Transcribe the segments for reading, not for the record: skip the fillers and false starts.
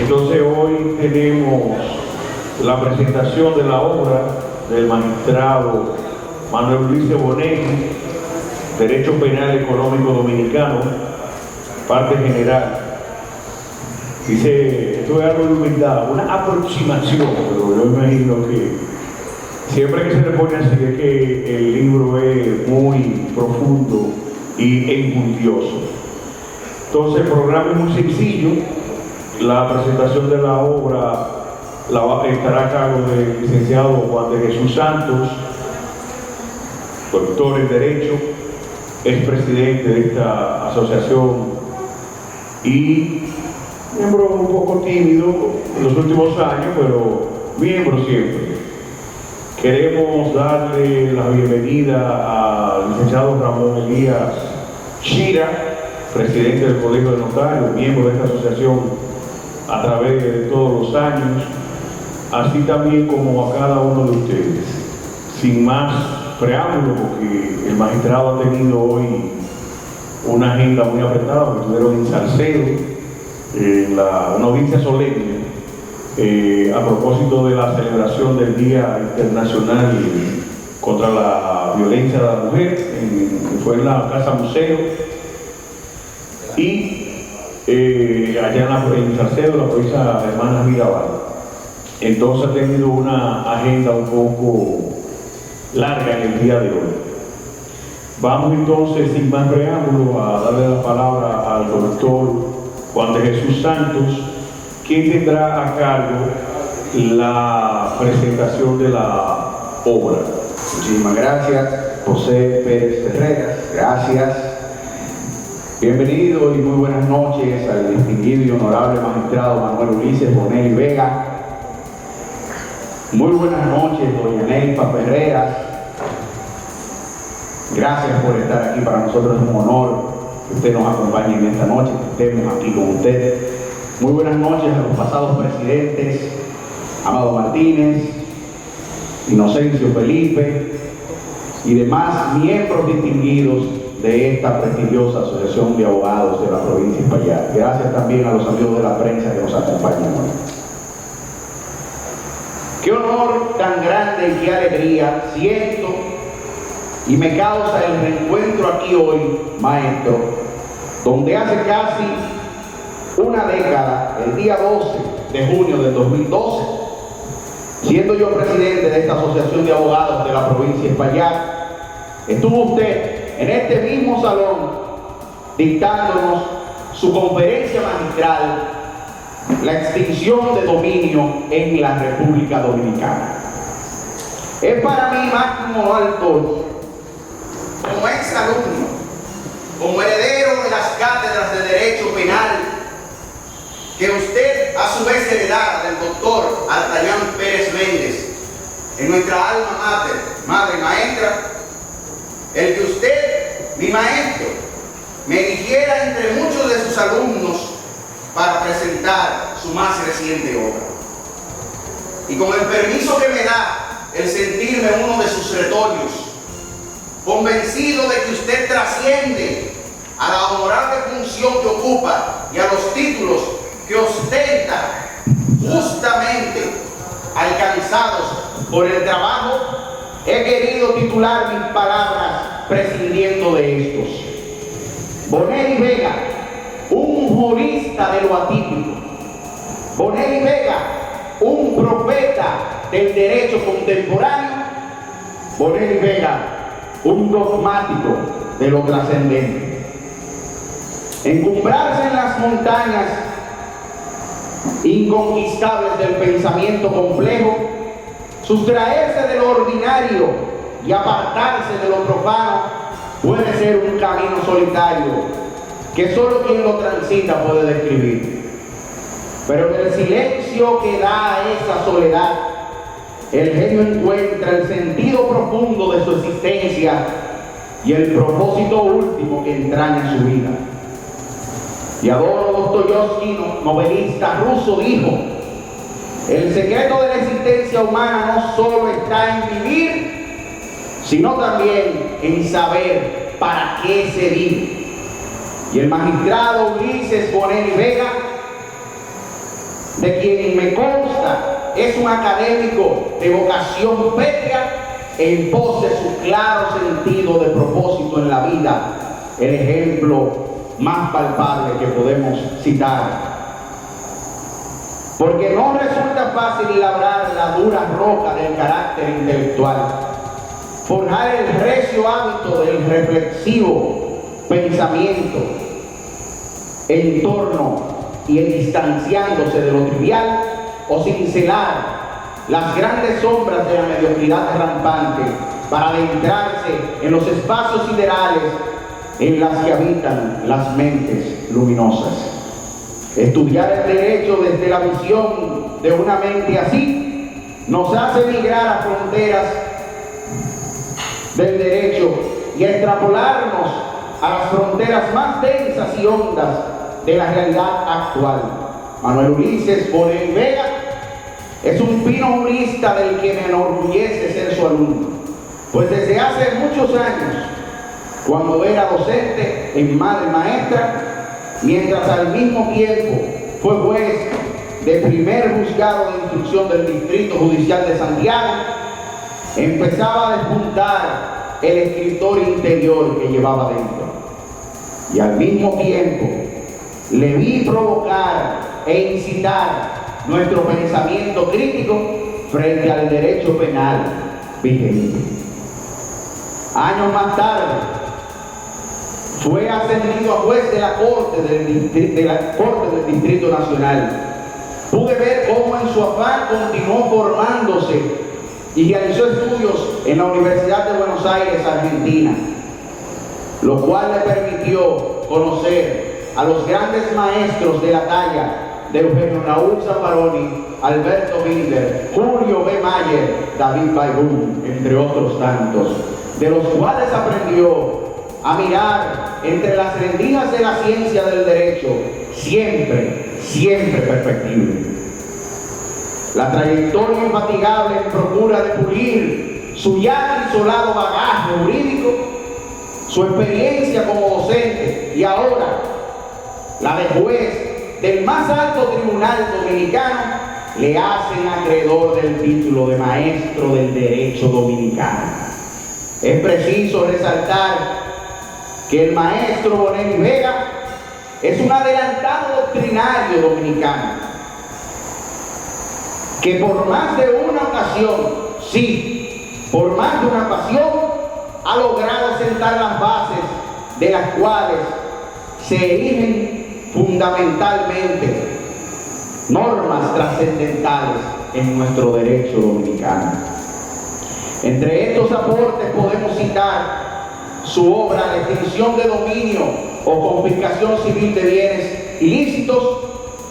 Entonces hoy tenemos la presentación de la obra del magistrado Manuel Ulises Bonelli, Derecho Penal Económico Dominicano, parte general. Dice, esto es algo de humildad, una aproximación, pero yo imagino que siempre que se le pone así es que el libro es muy profundo y enjundioso. Entonces el programa es muy sencillo. La presentación de la obra estará a cargo del licenciado Juan de Jesús Santos, doctor en Derecho, expresidente de esta asociación y miembro un poco tímido en los últimos años, pero miembro siempre. Queremos darle la bienvenida al licenciado Ramón Elías Chira, presidente del Colegio de Notarios, miembro de esta asociación a través de todos los años, así también como a cada uno de ustedes. Sin más preámbulo, porque el magistrado ha tenido hoy una agenda muy apretada, porque estuvieron en Salcedo, una audiencia solemne, a propósito de la celebración del Día Internacional contra la Violencia de la Mujer, fue en la Casa Museo, y allá en Salcedo, la provincia de Hermanas Mirabal. Entonces ha tenido una agenda un poco larga en el día de hoy. Vamos entonces, sin más preámbulo, a darle la palabra al doctor Juan de Jesús Santos, quien tendrá a cargo la presentación de la obra. Muchísimas gracias, José Pérez Ferreras. Gracias. Bienvenido y muy buenas noches al distinguido y honorable magistrado Manuel Ulises Bonelli Vega. Muy buenas noches, doña Nelfa Ferreras. Gracias por estar aquí. Para nosotros es un honor que usted nos acompañe en esta noche, que estemos aquí con usted. Muy buenas noches a los pasados presidentes, Amado Martínez, Inocencio Felipe y demás miembros distinguidos de esta prestigiosa Asociación de Abogados de la provincia de Espaillat. Gracias también a los amigos de la prensa que nos acompañan hoy. Qué honor tan grande y qué alegría siento y me causa el reencuentro aquí hoy, maestro, donde hace casi una década, el día 12 de junio del 2012, siendo yo presidente de esta Asociación de Abogados de la provincia de Espaillat, estuvo usted en este mismo salón dictándonos su conferencia magistral, la extinción de dominio en la República Dominicana. Es para mí máximo honor, como exalumno, como heredero de las cátedras de Derecho Penal, que usted a su vez heredara del doctor Artayán Pérez Méndez, en nuestra alma mater, madre maestra, el que usted, mi maestro, me eligiera entre muchos de sus alumnos para presentar su más reciente obra. Y con el permiso que me da el sentirme uno de sus retorios, convencido de que usted trasciende a la honorable función que ocupa y a los títulos que ostenta, justamente alcanzados por el trabajo, he querido titular mis palabras prescindiendo de estos. Bonelli Vega, un jurista de lo atípico. Bonelli Vega, un profeta del derecho contemporáneo. Bonelli Vega, un dogmático de lo trascendente. Encumbrarse en las montañas inconquistables del pensamiento complejo, sustraerse de lo ordinario y apartarse de lo profano puede ser un camino solitario que solo quien lo transita puede describir. Pero en el silencio que da a esa soledad, el genio encuentra el sentido profundo de su existencia y el propósito último que entraña su vida. Fyodor Dostoyevski, novelista ruso, dijo: el secreto de la existencia humana no solo está en vivir, sino también en saber para qué se vive. Y el magistrado Ulises Bonelli Vega de quien me consta es un académico de vocación pétrea e impose su claro sentido de propósito en la vida, el ejemplo más palpable que podemos citar. Porque no resulta fácil labrar la dura roca del carácter intelectual, forjar el recio hábito del reflexivo pensamiento en torno y en distanciándose de lo trivial, o cincelar las grandes sombras de la mediocridad rampante para adentrarse en los espacios siderales en las que habitan las mentes luminosas. Estudiar el derecho desde la visión de una mente así nos hace migrar a fronteras del derecho y a extrapolarnos a las fronteras más densas y hondas de la realidad actual. Manuel Ulises Bonell Vega es un fino jurista del que me enorgullece ser su alumno, pues desde hace muchos años, cuando era docente en Madre Maestra, mientras al mismo tiempo fue juez de primer juzgado de instrucción del Distrito Judicial de Santiago, empezaba a despuntar el escritor interior que llevaba dentro. Y al mismo tiempo le vi provocar e incitar nuestro pensamiento crítico frente al derecho penal vigente. Años más tarde, fue ascendido a juez de la Corte del Distrito Nacional. Pude ver cómo en su afán continuó formándose y realizó estudios en la Universidad de Buenos Aires, Argentina, lo cual le permitió conocer a los grandes maestros de la talla de Eugenio Raúl Zaffaroni, Alberto Binder, Julio B. Mayer, David Bayrún, entre otros tantos, de los cuales aprendió a mirar entre las rendijas de la ciencia del derecho, siempre perfectible. La trayectoria infatigable en procura de pulir su ya isolado bagaje jurídico, su experiencia como docente y ahora la de juez del más alto tribunal dominicano le hacen acreedor del título de maestro del derecho dominicano. Es preciso resaltar que el maestro Bonell Vega es un adelantado doctrinario dominicano que por más de una ocasión, por más de una ocasión, ha logrado sentar las bases de las cuales se erigen fundamentalmente normas trascendentales en nuestro derecho dominicano. Entre estos aportes podemos citar su obra La extinción de dominio o confiscación civil de bienes ilícitos,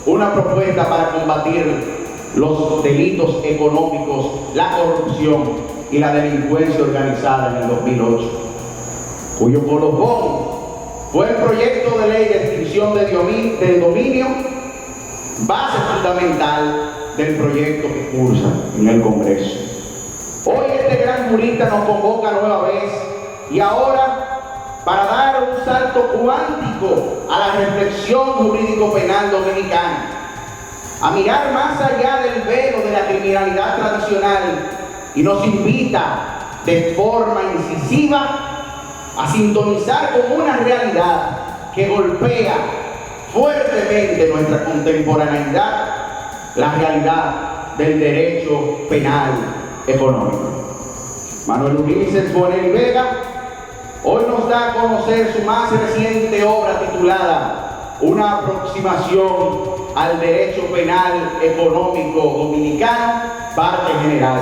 una propuesta para combatir los delitos económicos, la corrupción y la delincuencia organizada en el 2008, cuyo colofón fue el proyecto de ley de extinción de dominio, base fundamental del proyecto que cursa en el Congreso. Hoy este gran jurista nos convoca nueva vez y ahora para dar un salto cuántico a la reflexión jurídico-penal dominicana, a mirar más allá del velo de la criminalidad tradicional, y nos invita de forma incisiva a sintonizar con una realidad que golpea fuertemente nuestra contemporaneidad, la realidad del derecho penal económico. Manuel Ulises Bonell Vega hoy nos da a conocer su más reciente obra titulada Una aproximación al derecho penal económico dominicano, parte general.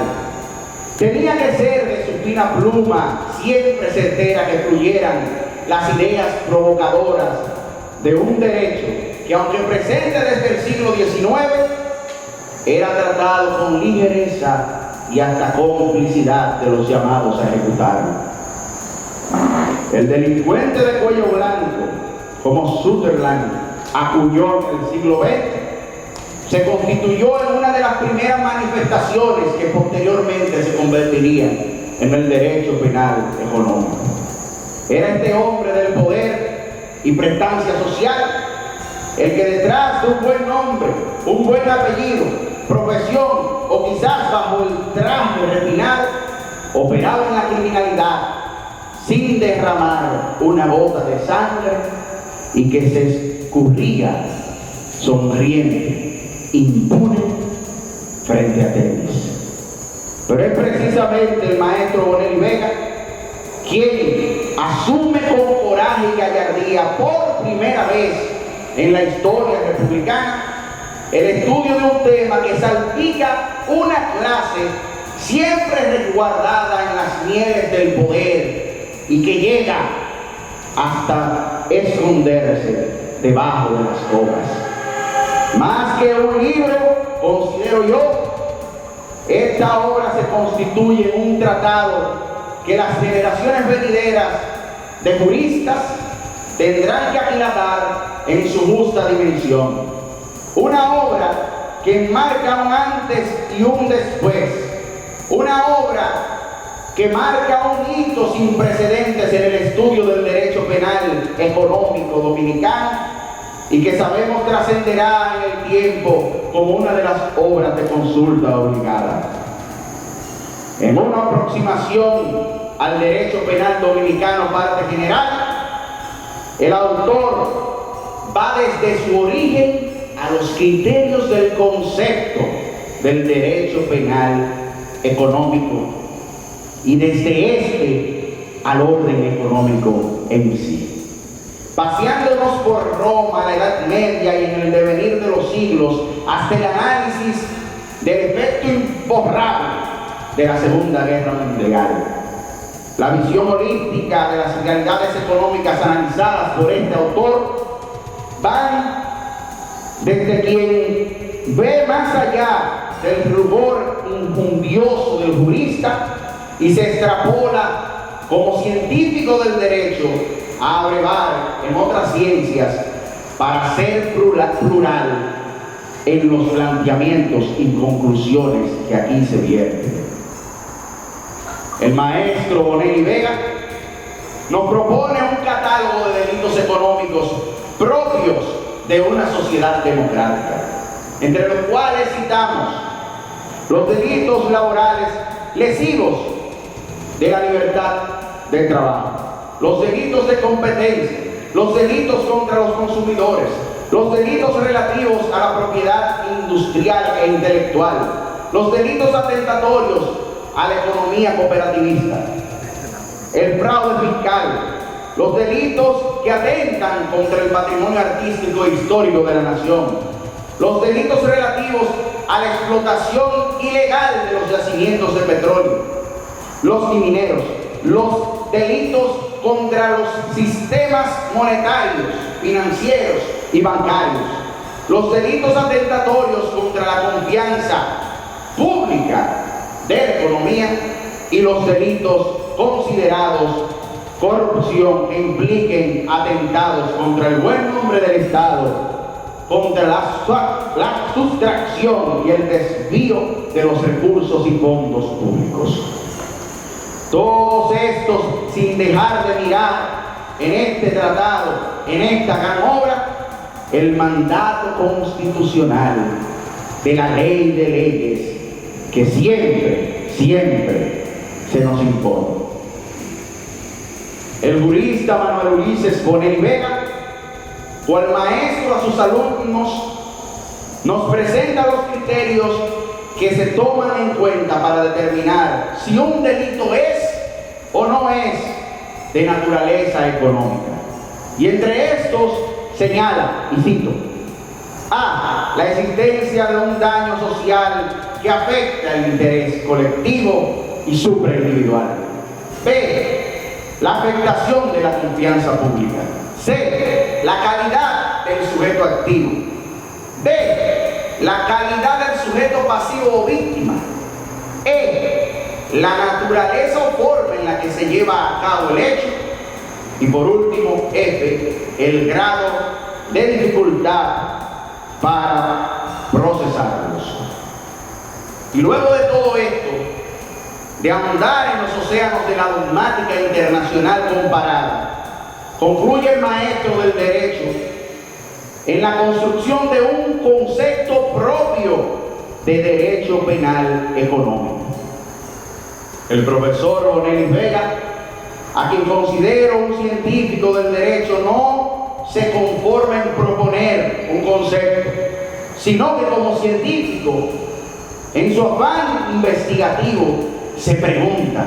Tenía que ser de su fina pluma, siempre certera, que fluyeran las ideas provocadoras de un derecho que, aunque presente desde el siglo XIX, era tratado con ligereza y hasta complicidad de los llamados a ejecutarlo. El delincuente de cuello blanco, como Sutherland acuñó en el siglo XX, se constituyó en una de las primeras manifestaciones que posteriormente se convertirían en el derecho penal económico. Era este hombre del poder y prestancia social el que detrás de un buen nombre, un buen apellido, profesión o quizás bajo el traje refinado, operaba en la criminalidad sin derramar una gota de sangre y que se escurría sonriente, impune frente a Temis. Pero es precisamente el maestro Bonelli Vega quien asume con coraje y gallardía por primera vez en la historia republicana el estudio de un tema que salpica una clase siempre resguardada en las mieles del poder y que llega hasta esconderse debajo de las togas. Más que un libro, considero yo, esta obra se constituye en un tratado que las generaciones venideras de juristas tendrán que aquilatar en su justa dimensión. Una obra que marca un antes y un después. Una obra que marca un hito sin precedentes en el estudio del derecho penal económico dominicano y que sabemos trascenderá en el tiempo como una de las obras de consulta obligada. En una aproximación al derecho penal dominicano parte general, el autor va desde su origen a los criterios del concepto del derecho penal económico y desde este al orden económico en sí. Paseándonos por Roma, la Edad Media y en el devenir de los siglos hasta el análisis del efecto imborrable de la Segunda Guerra Mundial. La visión holística de las realidades económicas analizadas por este autor van desde quien ve más allá del rubor injundioso del jurista y se extrapola como científico del derecho a abrevar en otras ciencias para ser plural en los planteamientos y conclusiones que aquí se vierten. El maestro Bonelli Vega nos propone un catálogo de delitos económicos propios de una sociedad democrática, entre los cuales citamos los delitos laborales lesivos de la libertad de trabajo, los delitos de competencia, los delitos contra los consumidores, los delitos relativos a la propiedad industrial e intelectual, los delitos atentatorios a la economía cooperativista, el fraude fiscal, los delitos que atentan contra el patrimonio artístico e histórico de la nación, los delitos relativos a la explotación ilegal de los yacimientos de petróleo, los mineros, los delitos contra los sistemas monetarios, financieros y bancarios, los delitos atentatorios contra la confianza pública de la economía y los delitos considerados corrupción que impliquen atentados contra el buen nombre del Estado, contra la sustracción y el desvío de los recursos y fondos públicos. Todos estos sin dejar de mirar en este tratado, en esta gran obra, el mandato constitucional de la ley de leyes que siempre se nos impone. El jurista Manuel Ulises Bonelli Vega, cual maestro a sus alumnos, nos presenta los criterios que se toman en cuenta para determinar si un delito es o no es de naturaleza económica. Y entre estos señala, y cito: A. La existencia de un daño social que afecta el interés colectivo y supraindividual. B. La afectación de la confianza pública. C. La calidad del sujeto activo. D. La calidad del sujeto pasivo o víctima. E. La naturaleza o forma en la que se lleva a cabo el hecho. Y por último, F. El grado de dificultad para procesarlos. Y luego de todo esto, de ahondar en los océanos de la dogmática internacional comparada, concluye el maestro del derecho en la construcción de un concepto propio de derecho penal económico. El profesor Bonelis Vega, a quien considero un científico del derecho, no se conforma en proponer un concepto, sino que como científico, en su afán investigativo, se pregunta: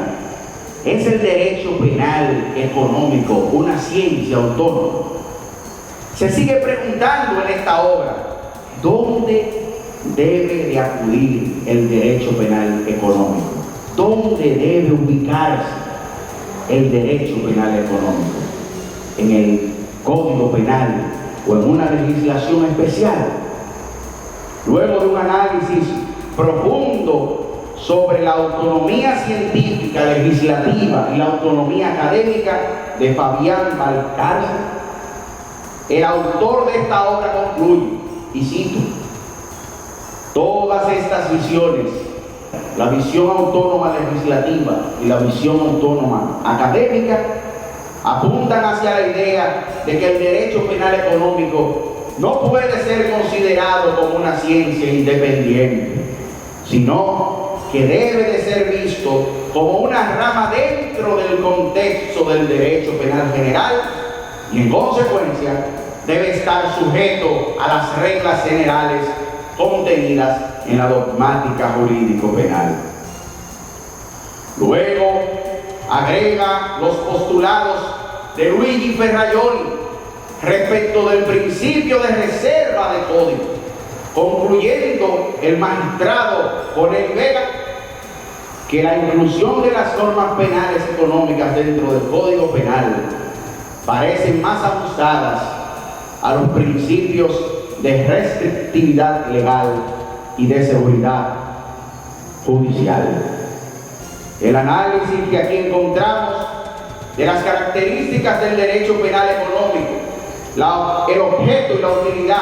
¿es el derecho penal económico una ciencia autónoma? Se sigue preguntando en esta obra: ¿dónde debe de acudir el derecho penal económico? ¿Dónde debe ubicarse el derecho penal económico? ¿En el Código Penal o en una legislación especial? Luego de un análisis profundo sobre la autonomía científica, legislativa y la autonomía académica de Fabián Valcárcel, el autor de esta obra concluye, y cito: todas estas visiones, la visión autónoma legislativa y la visión autónoma académica, apuntan hacia la idea de que el derecho penal económico no puede ser considerado como una ciencia independiente, sino que debe de ser visto como una rama dentro del contexto del derecho penal general y, en consecuencia, debe estar sujeto a las reglas generales contenidas en la dogmática jurídico-penal. Luego agrega los postulados de Luigi Ferrajoli respecto del principio de reserva de código, concluyendo el magistrado Bonelis Vega que la inclusión de las normas penales económicas dentro del Código Penal parecen más ajustadas a los principios de restrictividad legal y de seguridad judicial. El análisis que aquí encontramos de las características del derecho penal económico, el objeto y la utilidad,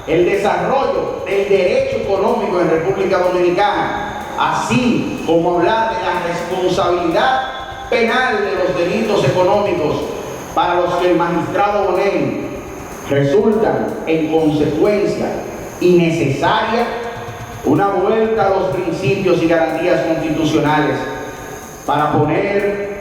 el desarrollo del derecho económico en República Dominicana, así como hablar de la responsabilidad penal de los delitos económicos para los que el magistrado Bonelis resultan en consecuencia innecesaria una vuelta a los principios y garantías constitucionales para proponer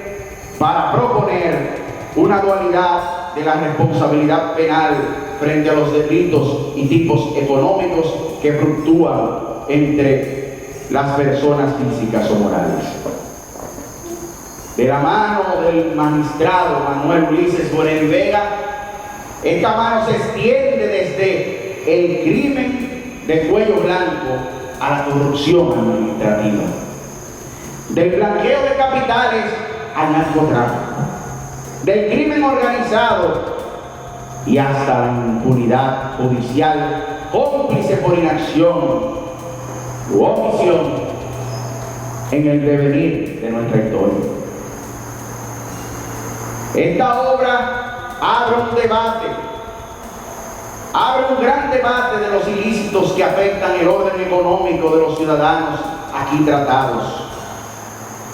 una dualidad de la responsabilidad penal frente a los delitos y tipos económicos que fluctúan entre las personas físicas o morales. De la mano del magistrado Manuel Ulises Bonelis Vega, esta mano se extiende desde el crimen de cuello blanco a la corrupción administrativa, del blanqueo de capitales al narcotráfico, del crimen organizado y hasta la impunidad judicial cómplice por inacción u omisión en el devenir de nuestra historia. Esta obra abre un gran debate de los ilícitos que afectan el orden económico de los ciudadanos aquí tratados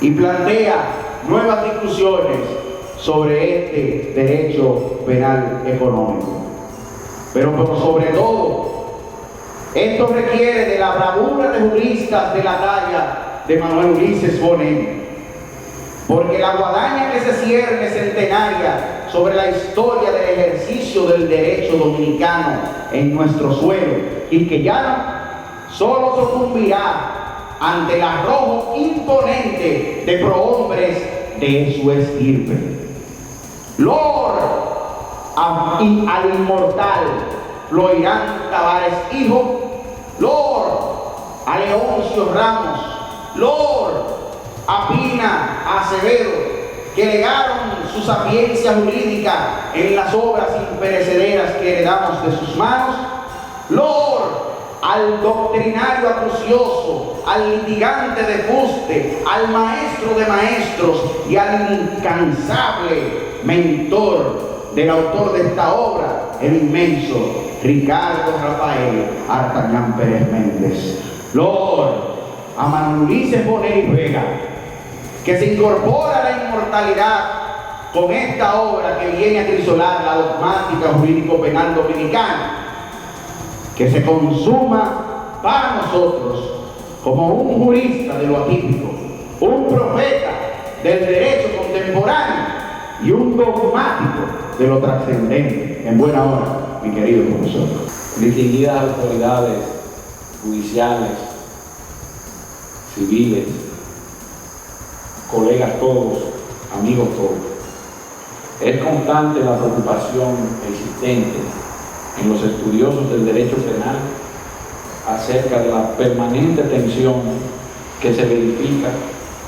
y plantea nuevas discusiones sobre este derecho penal económico. Pero por sobre todo, esto requiere de la bravura de juristas de la talla de Manuel Ulises Bonelis, porque la guadaña que se cierne centenaria sobre la historia del ejercicio del derecho dominicano en nuestro suelo y que ya solo sucumbirá ante el arrojo imponente de prohombres de su estirpe. Lord al inmortal Floirán Tavares hijo, Lord a Leoncio Ramos, Lord a Pina Acevedo, que legaron su sapiencia jurídica en las obras imperecederas que heredamos de sus manos, Lord al doctrinario acucioso, al litigante de fuste, al maestro de maestros y al incansable mentor del autor de esta obra, el inmenso Ricardo Rafael Artañán Pérez Méndez. Lord a Manuel Ulises Bonelis Vega, que se incorpora a la inmortalidad con esta obra que viene a crisolar la dogmática jurídico-penal dominicana que se consuma para nosotros como un jurista de lo atípico, un profeta del derecho contemporáneo y un dogmático de lo trascendente. En buena hora, mi querido profesor. Distinguidas autoridades judiciales, civiles, colegas todos, amigos todos, es constante la preocupación existente en los estudiosos del derecho penal acerca de la permanente tensión que se verifica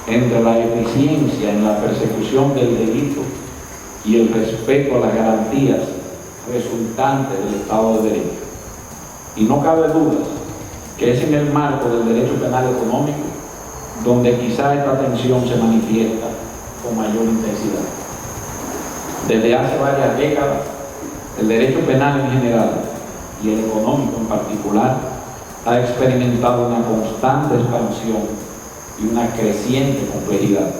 entre la eficiencia en la persecución del delito y el respeto a las garantías resultantes del Estado de Derecho. Y no cabe duda que es en el marco del derecho penal económico donde quizá esta tensión se manifiesta con mayor intensidad. Desde hace varias décadas, el derecho penal en general y el económico en particular ha experimentado una constante expansión y una creciente complejidad.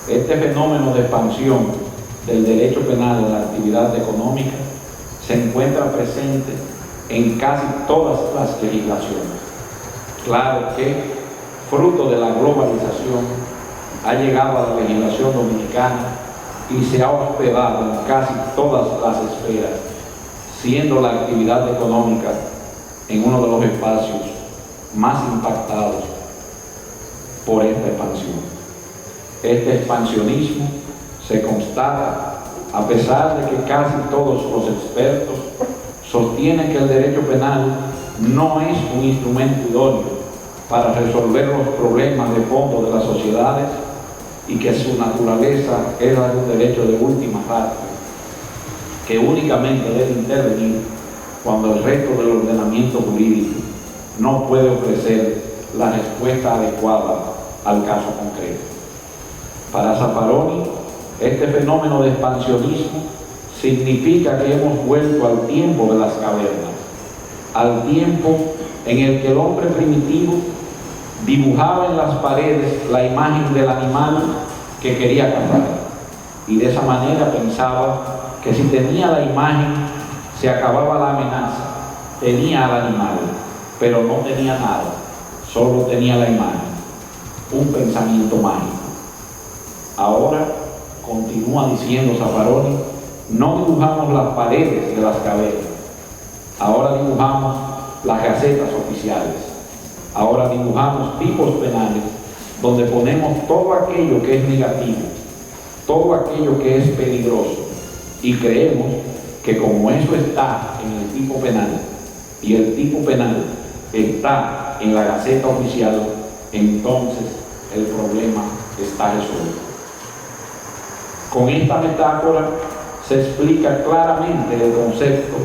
Este fenómeno de expansión del derecho penal en la actividad económica se encuentra presente en casi todas las legislaciones. Claro que, fruto de la globalización, ha llegado a la legislación dominicana y se ha hospedado en casi todas las esferas, siendo la actividad económica en uno de los espacios más impactados por esta expansión. Este expansionismo se constata a pesar de que casi todos los expertos sostienen que el derecho penal no es un instrumento idóneo para resolver los problemas de fondo de las sociedades y que su naturaleza es la de un derecho de última ratio, que únicamente debe intervenir cuando el resto del ordenamiento jurídico no puede ofrecer la respuesta adecuada al caso concreto. Para Zaffaroni, este fenómeno de expansionismo significa que hemos vuelto al tiempo de las cavernas, al tiempo en el que el hombre primitivo dibujaba en las paredes la imagen del animal que quería cazar, y de esa manera pensaba que si tenía la imagen se acababa la amenaza. Tenía al animal, pero no tenía nada, solo tenía la imagen, un pensamiento mágico. Ahora, continúa diciendo Zaffaroni, no dibujamos las paredes de las cavernas, ahora dibujamos las gacetas oficiales, ahora dibujamos tipos penales donde ponemos todo aquello que es negativo, todo aquello que es peligroso, y creemos que como eso está en el tipo penal y el tipo penal está en la gaceta oficial, entonces el problema está resuelto. Con esta metáfora se explica claramente el concepto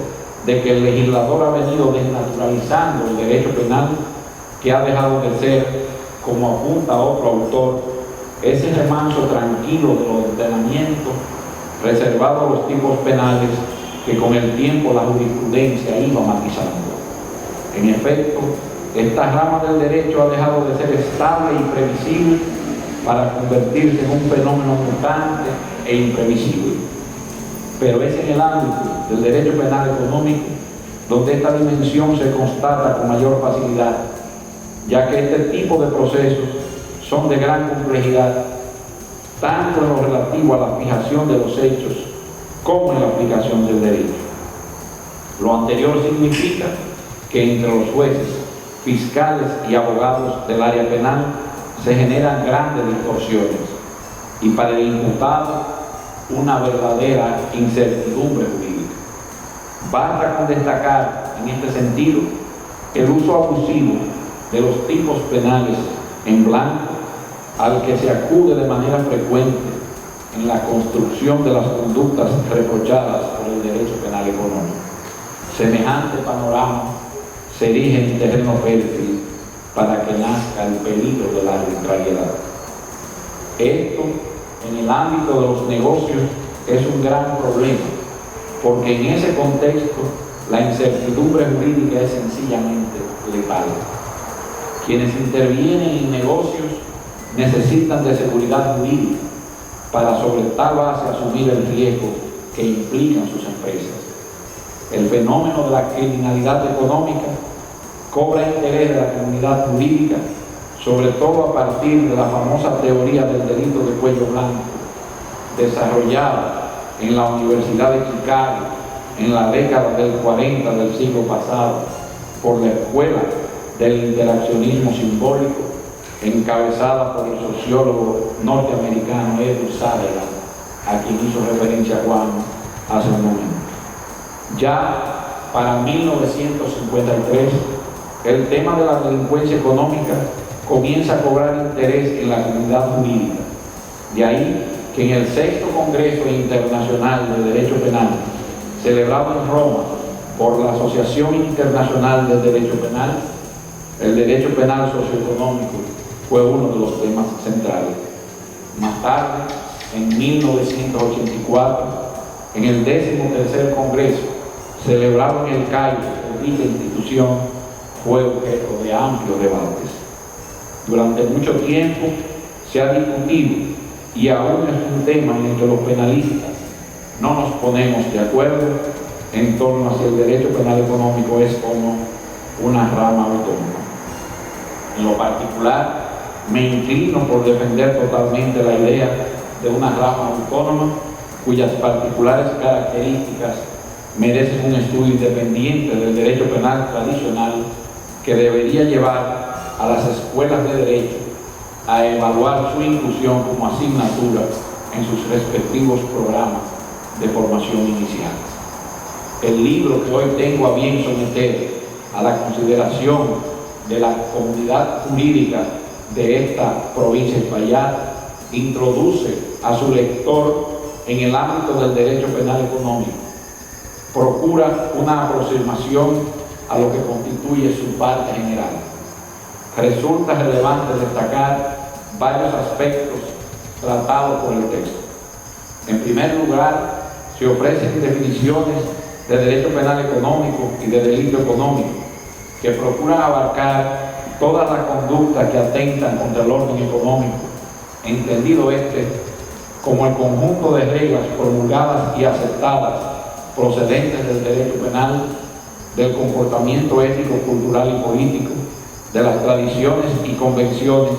de que el legislador ha venido desnaturalizando el derecho penal, que ha dejado de ser, como apunta otro autor, ese remanso tranquilo del ordenamiento reservado a los tipos penales que con el tiempo la jurisprudencia iba matizando. En efecto, esta rama del derecho ha dejado de ser estable y previsible para convertirse en un fenómeno mutante e imprevisible. Pero es en el ámbito del derecho penal económico donde esta dimensión se constata con mayor facilidad, ya que este tipo de procesos son de gran complejidad, tanto en lo relativo a la fijación de los hechos como en la aplicación del derecho. Lo anterior significa que entre los jueces, fiscales y abogados del área penal se generan grandes distorsiones y para el imputado una verdadera incertidumbre jurídica. Basta con destacar en este sentido el uso abusivo de los tipos penales en blanco al que se acude de manera frecuente en la construcción de las conductas reprochadas por el derecho penal económico. Semejante panorama se erige en terreno fértil para que nazca el peligro de la arbitrariedad. Esto, en el ámbito de los negocios, es un gran problema, porque en ese contexto la incertidumbre jurídica es sencillamente letal. Quienes intervienen en negocios necesitan de seguridad jurídica para sobre tal base asumir el riesgo que implican sus empresas. el fenómeno de la criminalidad económica cobra interés de la comunidad jurídica, sobre todo a partir de la famosa teoría del delito de cuello blanco, desarrollada en la Universidad de Chicago en la década del 40 del siglo pasado por la Escuela del Interaccionismo Simbólico, encabezada por el sociólogo norteamericano Edward Sutherland, a quien hizo referencia Juan hace un momento. Ya para 1953, el tema de la delincuencia económica comienza a cobrar interés en la comunidad jurídica. De ahí que en el 6º Congreso Internacional de Derecho Penal, celebrado en Roma por la Asociación Internacional del Derecho Penal, el derecho penal socioeconómico fue uno de los temas centrales. Más tarde, en 1984, en el 13º Congreso, celebrado en el Cairo por dicha institución, fue objeto de amplios debates. Durante mucho tiempo se ha discutido, y aún es un tema en el que los penalistas no nos ponemos de acuerdo en torno a si el derecho penal económico es como una rama autónoma. En lo particular, me inclino por defender totalmente la idea de una rama autónoma cuyas particulares características merecen un estudio independiente del derecho penal tradicional que debería llevar a las escuelas de derecho a evaluar su inclusión como asignatura en sus respectivos programas de formación inicial. El libro que hoy tengo a bien someter a la consideración de la comunidad jurídica de esta provincia de Espaillat introduce a su lector en el ámbito del derecho penal económico. Procura una aproximación a lo que constituye su parte general. Resulta relevante destacar varios aspectos tratados por el texto. En primer lugar, se ofrecen definiciones de derecho penal económico y de delito económico que procuran abarcar todas las conductas que atentan contra el orden económico, entendido como el conjunto de reglas promulgadas y aceptadas procedentes del derecho penal, del comportamiento ético, cultural y político, de las tradiciones y convenciones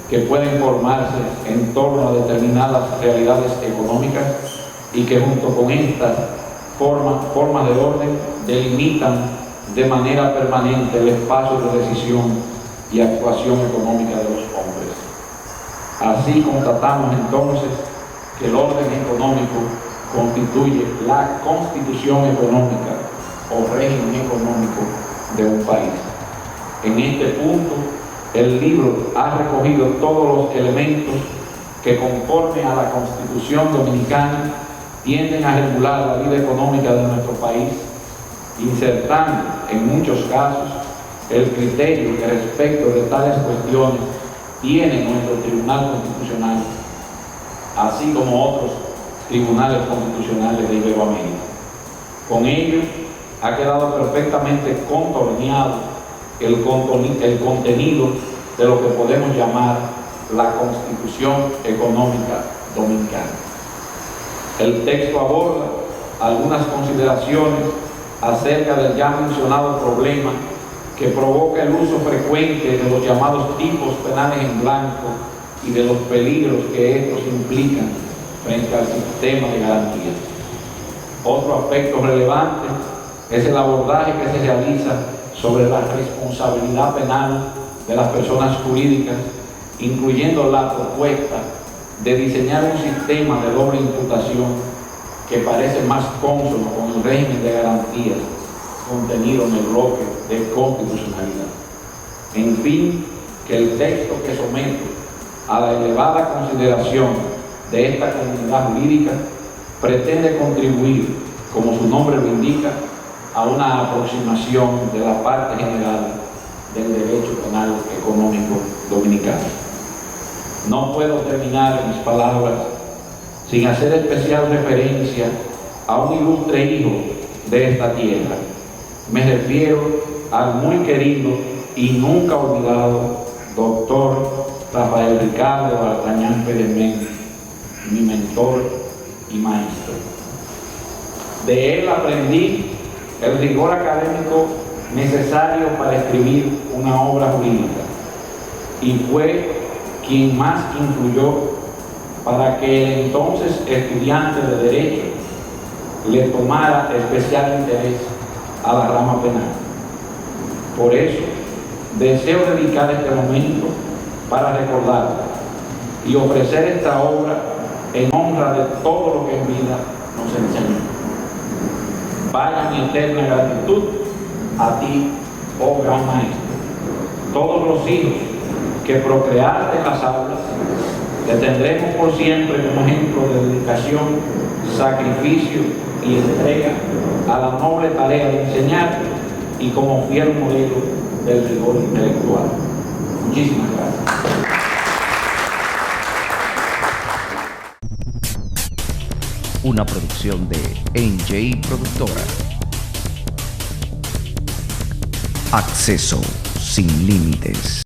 que pueden formarse en torno a determinadas realidades económicas y que junto con estas formas de orden delimitan de manera permanente el espacio de decisión y actuación económica de los hombres. Así constatamos entonces que el orden económico constituye la constitución económica o régimen económico de un país. En este punto, el libro ha recogido todos los elementos que, conforme a la Constitución dominicana, tienden a regular la vida económica de nuestro país, insertando en muchos casos el criterio que respecto de tales cuestiones tiene nuestro Tribunal Constitucional, así como otros tribunales constitucionales de Iberoamérica. Con ello, ha quedado perfectamente contorneado el contenido de lo que podemos llamar la Constitución Económica Dominicana. El texto aborda algunas consideraciones acerca del ya mencionado problema que provoca el uso frecuente de los llamados tipos penales en blanco y de los peligros que estos implican frente al sistema de garantías. Otro aspecto relevante es el abordaje que se realiza sobre la responsabilidad penal de las personas jurídicas, incluyendo la propuesta de diseñar un sistema de doble imputación que parece más cónsono con el régimen de garantías contenido en el bloque de constitucionalidad. En fin, que el texto que someto a la elevada consideración de esta comunidad jurídica pretende contribuir, como su nombre lo indica, a una aproximación de la parte general del derecho penal económico dominicano. No puedo terminar mis palabras sin hacer especial referencia a un ilustre hijo de esta tierra. Me refiero al muy querido y nunca olvidado doctor Rafael Ricardo Artañán Pérez Méndez, mi mentor y maestro. De él aprendí el rigor académico necesario para escribir una obra jurídica y fue quien más influyó para que el entonces estudiante de Derecho le tomara especial interés a la rama penal. Por eso, deseo dedicar este momento para recordarlo y ofrecer esta obra en honra de todo lo que en vida nos enseñó. Vaya mi eterna gratitud a ti, oh gran maestro. Todos los hijos que procreaste en las aulas, te tendremos por siempre como ejemplo de dedicación, sacrificio y entrega a la noble tarea de enseñar y como fiel modelo del rigor intelectual. Muchísimas gracias. Una producción de NJ Productora. Acceso sin límites.